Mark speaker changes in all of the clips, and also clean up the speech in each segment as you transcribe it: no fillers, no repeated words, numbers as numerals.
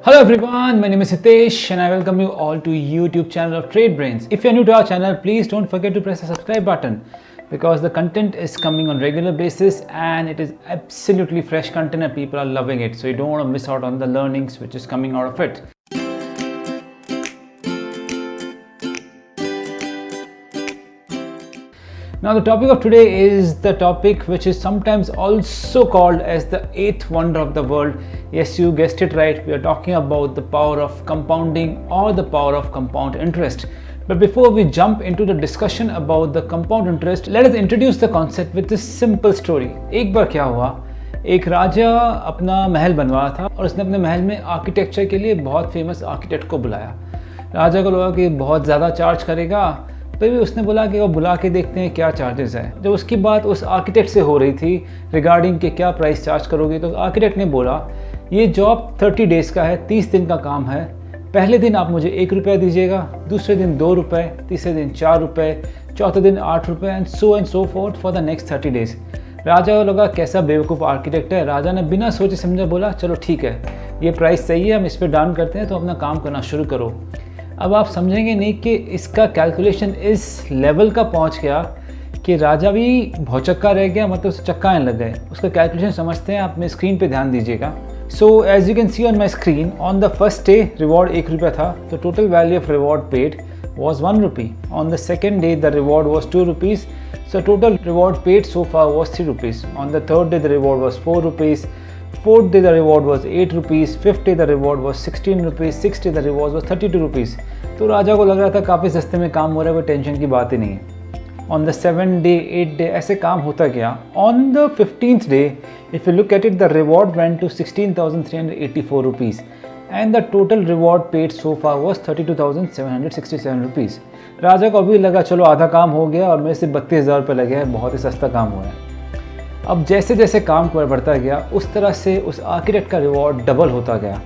Speaker 1: Hello everyone, my name is Hitesh and I welcome you all to YouTube channel of Trade Brains. If you are new to our channel, please don't forget to press the subscribe button because the content is coming on regular basis and it is absolutely fresh content and people are loving it. So you don't want to miss out on the learnings which is coming out of it. Now the topic of today is the topic which is sometimes also called as the eighth wonder of the world. Yes, you guessed it right. We are talking about the power of compounding or the power of compound interest. But before we jump into the discussion about the compound interest, let us introduce the concept with this simple story. एक बार क्या हुआ, एक राजा अपना महल बनवा रहा था और उसने अपने महल में आर्किटेक्चर के लिए बहुत फेमस आर्किटेक्ट को बुलाया। राजा को लगा कि बहुत ज़्यादा चार्ज करेगा, फिर भी उसने बोला कि वो बुला के देखते हैं क्या चार्जेस है। जब उसकी बात उस आर्किटेक्ट से हो रही थी रिगार्डिंग कि क्या प्राइस चार्ज करोगे, तो आर्किटेक्ट ने बोला ये जॉब 30 डेज़ का है, 30 दिन का काम है। पहले दिन आप मुझे 1 रुपया दीजिएगा, दूसरे दिन 2 रुपये, तीसरे दिन 4 रुपये, चौथे दिन 8 रुपये and so forth for the next 30 days. राजा को लगा कैसा बेवकूफ़ आर्किटेक्ट है। राजा ने बिना सोचे समझे बोला चलो ठीक है, ये प्राइस सही है, हम इस पर डाउन करते हैं, तो अपना काम करना शुरू करो। अब आप समझेंगे नहीं कि इसका कैलकुलेशन इस लेवल का पहुंच गया कि राजा भी भौचक्का रह गया, मतलब उसे चक्का आने लग गए। उसका कैलकुलेशन समझते हैं, आप मेरे स्क्रीन पे ध्यान दीजिएगा। So as you can see on my screen, on the first day reward 1 रुपया था, तो total value of reward paid was 1 rupee. On the second day the reward was 2 rupees, so total reward paid so far was 3 rupees. On the third day the reward was 4 rupees. Fourth day the reward was 8 rupees. Fifth day the reward was 16 rupees. Sixth day the reward was 32 rupees. तो राजा को लग रहा था काफ़ी सस्ते में काम हो रहा है, कोई टेंशन की बात ही नहीं है। On the 7th day, 8th day ऐसे काम होता गया। On the 15th day, if you look at it, the reward went to 16,384 rupees. And the total reward paid so far was 32,767 rupees. राजा को अभी लगा चलो आधा काम हो गया और मेरे से 32,000 रुपये लगे हैं, बहुत ही सस्ता काम हुआ है। अब जैसे जैसे काम बढ़ता गया उस तरह से उस आर्किटेक्ट का रिवॉर्ड डबल होता गया।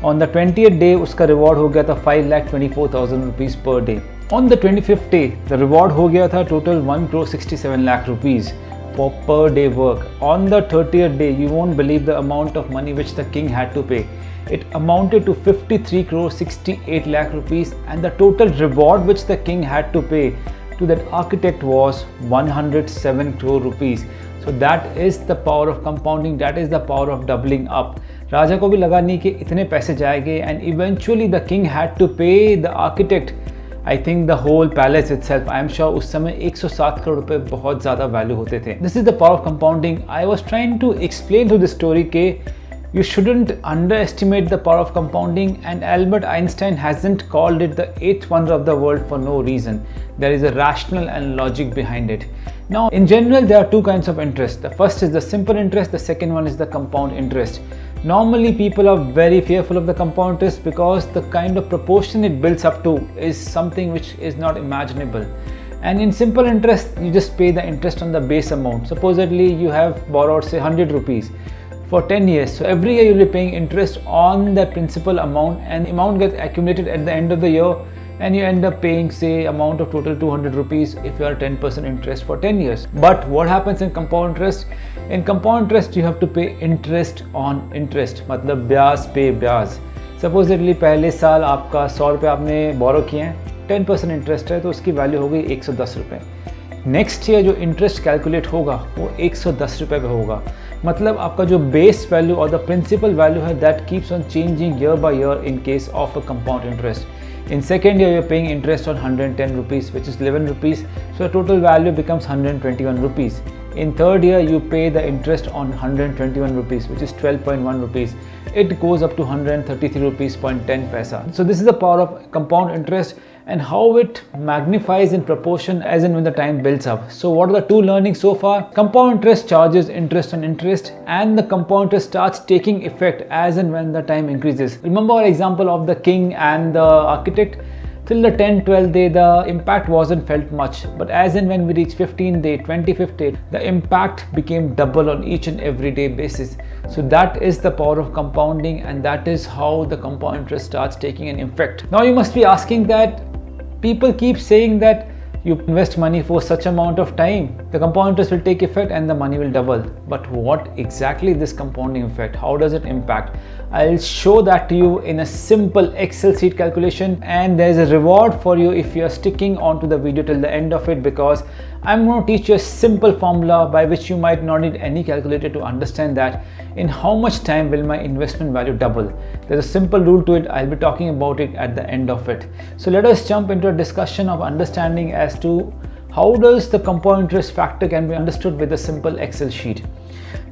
Speaker 1: ऑन द 20th डे उसका रिवॉर्ड हो गया था 5,24,000 rupees per day. On the 25th day the reward हो गया था total 1,67 lakh rupees for per day work. On the 30th day you won't believe the amount of money which the king had to pay. It amounted to 53,68 lakh rupees, and the total reward which the king had to pay to that architect was 107 crore rupees. So that is the power of compounding, that is the power of doubling up. राजा को भी लगा नहीं कि इतने पैसे जाएंगे, and eventually the king had to pay the architect, I think the whole palace itself. I am sure उस समय 107 करोड़ रुपए बहुत ज़्यादा वैल्यू होते थे। This is the power of compounding. I was trying to explain through this story के you shouldn't underestimate the power of compounding, and Albert Einstein hasn't called it the eighth wonder of the world for no reason. There is a rationale and logic behind it. Now, in general, there are two kinds of interest. The first is the simple interest, the second one is the compound interest. Normally, people are very fearful of the compound interest because the kind of proportion it builds up to is something which is not imaginable. And in simple interest, you just pay the interest on the base amount. Supposedly, you have borrowed say 100 rupees. For 10 years. So every year you'll be paying interest on that principal amount, and the amount gets accumulated at the end of the year, and you end up paying say amount of total 200 rupees if you are 10% interest for 10 years. But what happens in compound interest? In compound interest you have to pay interest on interest, मतलब ब्याज पे ब्याज। Supposedly पहले साल आपका 100 रुपये आपने बोरो किए हैं, 10% इंटरेस्ट है तो उसकी वैल्यू हो गई 110 रुपये। नेक्स्ट ईयर जो इंटरेस्ट कैलकुलेट होगा वो 110 रुपये पे होगा। मतलब आपका जो बेस वैल्यू और द प्रिंसिपल वैल्यू है that keeps on changing year by year in case of a compound interest. In second year you are paying interest on 110 rupees which is 11 rupees, so total value becomes 121 rupees. In third year you pay the interest on 121 rupees which is 12.1 rupees. It goes up to 133 rupees point 10 paisa. So this is the power of compound interest and how it magnifies in proportion as and when the time builds up. So what are the two learnings so far? Compound interest charges interest on interest, and the compound interest starts taking effect as and when the time increases. Remember our example of the king and the architect? Till the 10th, 12th day, the impact wasn't felt much. But as and when we reach 15th day, 25th day, the impact became double on each and every day basis. So that is the power of compounding, and that is how the compound interest starts taking an effect. Now you must be asking that people keep saying that You invest money for such amount of time, the compound interest will take effect and the money will double. But what exactly is this compounding effect? How does it impact? I'll show that to you in a simple Excel sheet calculation, and there's a reward for you if you're sticking on to the video till the end of it, because I'm going to teach you a simple formula by which you might not need any calculator to understand that in how much time will my investment value double. There's a simple rule to it. I'll be talking about it at the end of it. So let us jump into a discussion of understanding as to how does the compound interest factor can be understood with a simple Excel sheet.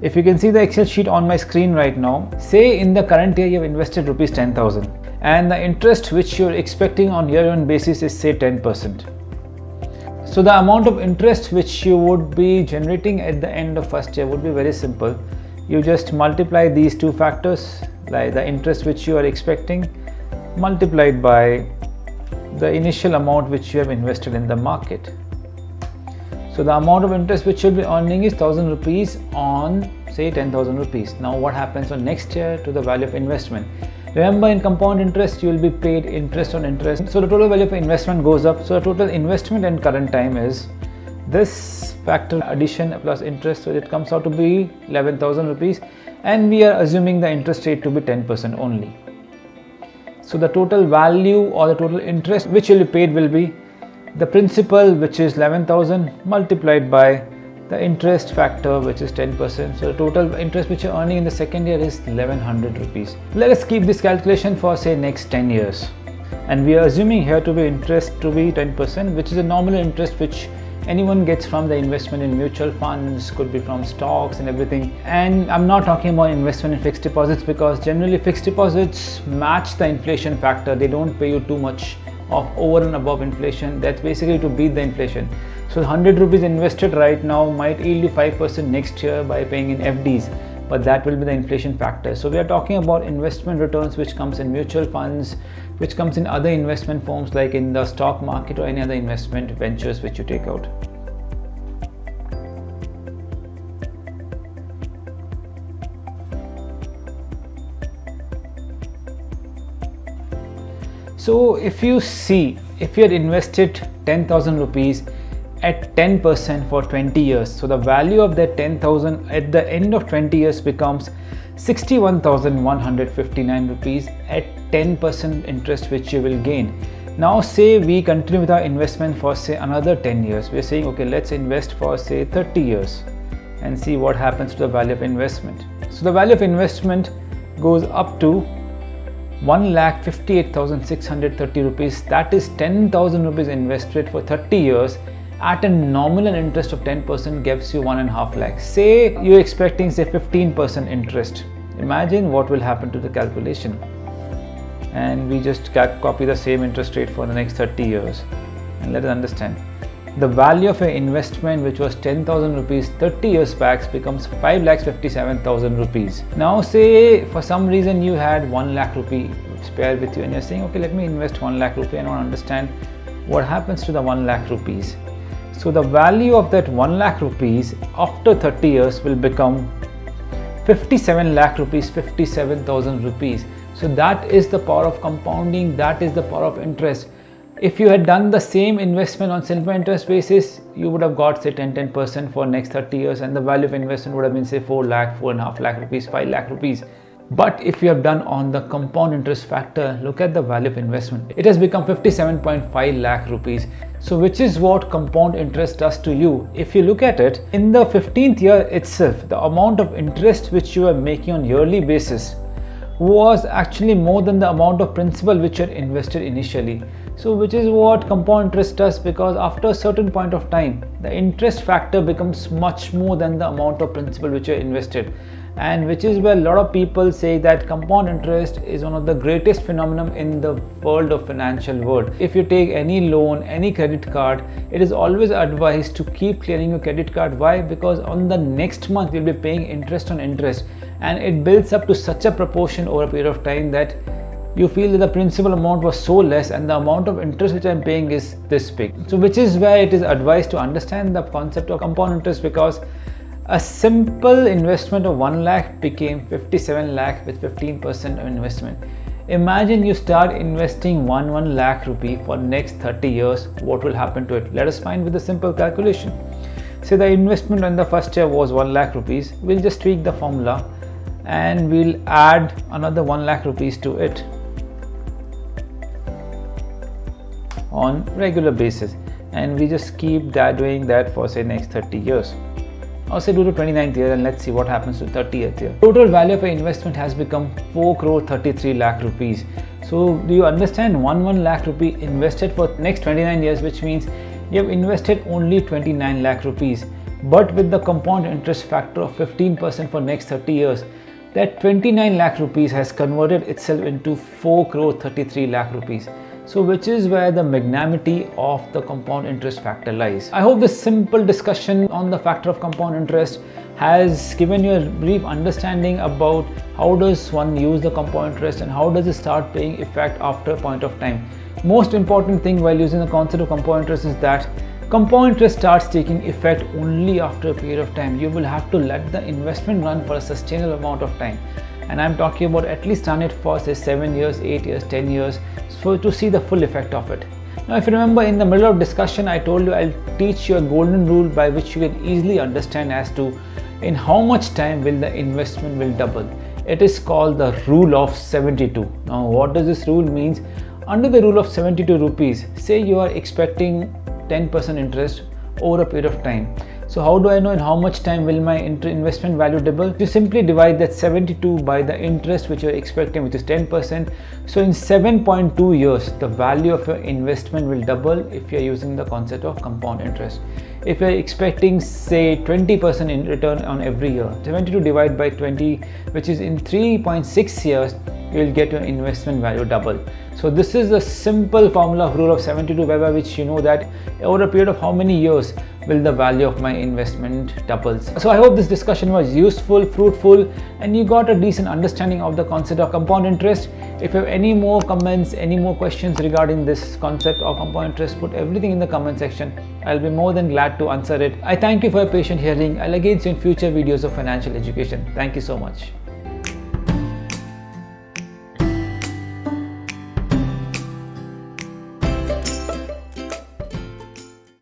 Speaker 1: If you can see the Excel sheet on my screen right now, say in the current year you have invested rupees 10,000 and the interest which you're expecting on year-on basis is say 10%. So the amount of interest which you would be generating at the end of first year would be very simple. You just multiply these two factors, like the interest which you are expecting multiplied by the initial amount which you have invested in the market. So the amount of interest which you'll be earning is 1,000 rupees on say 10,000 rupees. Now what happens on next year to the value of investment? Remember, in compound interest you will be paid interest on interest, so the total value of investment goes up. So the total investment in current time is this factor addition plus interest, so it comes out to be 11,000 rupees, and we are assuming the interest rate to be 10% only. So the total value or the total interest which will be paid will be the principal, which is 11,000, multiplied by the interest factor, which is 10%. So the total interest which you're earning in the second year is 1,100 rupees. Let us keep this calculation for say next 10 years, and we are assuming here to be interest to be 10%, which is a nominal interest which anyone gets from the investment in mutual funds, could be from stocks and everything. And I'm not talking about investment in fixed deposits, because generally fixed deposits match the inflation factor. They don't pay you too much of over and above inflation. That's basically to beat the inflation. So 100 rupees invested right now might yield you 5% next year by paying in FDs, but that will be the inflation factor. So we are talking about investment returns which comes in mutual funds, which comes in other investment forms like in the stock market or any other investment ventures which you take out. So if you see, if you had invested 10,000 rupees at 10% for 20 years, so the value of that 10,000 at the end of 20 years becomes 61,159 rupees at 10% interest which you will gain. Now say we continue with our investment for say another 10 years. We are saying, okay, let's invest for say 30 years and see what happens to the value of investment. So the value of investment goes up to 1,58,630 rupees. That is 10,000 rupees invested for 30 years at a nominal interest of 10% gives you 1.5 lakhs. Say you're expecting say 15% interest. Imagine what will happen to the calculation. And we just copy the same interest rate for the next 30 years. And let us understand. The value of an investment which was 10,000 rupees 30 years back becomes 5,57,000 rupees. Now say for some reason you had 1 lakh rupee spare with you and you're saying, okay, let me invest 1 lakh rupee. I want to understand what happens to the 1 lakh rupees. So the value of that 1 lakh rupees after 30 years will become 57 lakh rupees, 57,000 rupees. So that is the power of compounding. That is the power of interest. If you had done the same investment on simple interest basis, you would have got say 10% for next 30 years, and the value of investment would have been say 4 lakh, 4.5 lakh rupees, 5 lakh rupees. But if you have done on the compound interest factor, look at the value of investment. It has become 57.5 lakh rupees. So which is what compound interest does to you. If you look at it, in the 15th year itself, the amount of interest which you are making on yearly basis was actually more than the amount of principal which you had invested initially. So which is what compound interest does, because after a certain point of time, the interest factor becomes much more than the amount of principal which you invested. And which is where a lot of people say that compound interest is one of the greatest phenomenon in the world of financial world. If you take any loan, any credit card, it is always advised to keep clearing your credit card. Why? Because on the next month you'll be paying interest on interest, and it builds up to such a proportion over a period of time that you feel that the principal amount was so less and the amount of interest which I'm paying is this big. So which is where it is advised to understand the concept of compound interest, because a simple investment of 1 lakh became 57 lakh with 15% of investment. Imagine you start investing 1 lakh rupee for next 30 years. What will happen to it? Let us find with a simple calculation. Say the investment in the first year was 1 lakh rupees. We'll just tweak the formula and we'll add another 1 lakh rupees to it on regular basis, and we just keep doing that for say next 30 years. Or say do the 29th year, and let's see what happens to 30th year. Total value of an investment has become 4 crore 33 lakh rupees. So do you understand, 1 lakh rupee invested for next 29 years, which means you have invested only 29 lakh rupees. But with the compound interest factor of 15% for next 30 years, that 29 lakh rupees has converted itself into 4 crore 33 lakh rupees. So which is where the magnanimity of the compound interest factor lies. I hope this simple discussion on the factor of compound interest has given you a brief understanding about how does one use the compound interest and how does it start paying effect after a point of time. Most important thing while using the concept of compound interest is that compound interest starts taking effect only after a period of time. You will have to let the investment run for a sustainable amount of time. And I'm talking about at least run it for say 7 years, 8 years, 10 years, so to see the full effect of it. Now if you remember, in the middle of discussion I told you I'll teach you a golden rule by which you can easily understand as to in how much time will the investment will double. It is called the rule of 72. Now what does this rule means? Under the rule of 72 rupees, say you are expecting 10% interest over a period of time. So how do I know in how much time will my investment value double? You simply divide that 72 by the interest which you are expecting, which is 10%. So in 7.2 years, the value of your investment will double if you are using the concept of compound interest. If you are expecting say 20% in return on every year, 72 divided by 20, which is in 3.6 years, you will get your investment value double. So this is a simple formula of rule of 72 by which you know that over a period of how many years will the value of my investment doubles. So I hope this discussion was useful, fruitful, and you got a decent understanding of the concept of compound interest. If you have any more comments, any more questions regarding this concept of compound interest, put everything in the comment section. I'll be more than glad to answer it. I thank you for your patient hearing. I'll again see you in future videos of financial education. Thank you so much.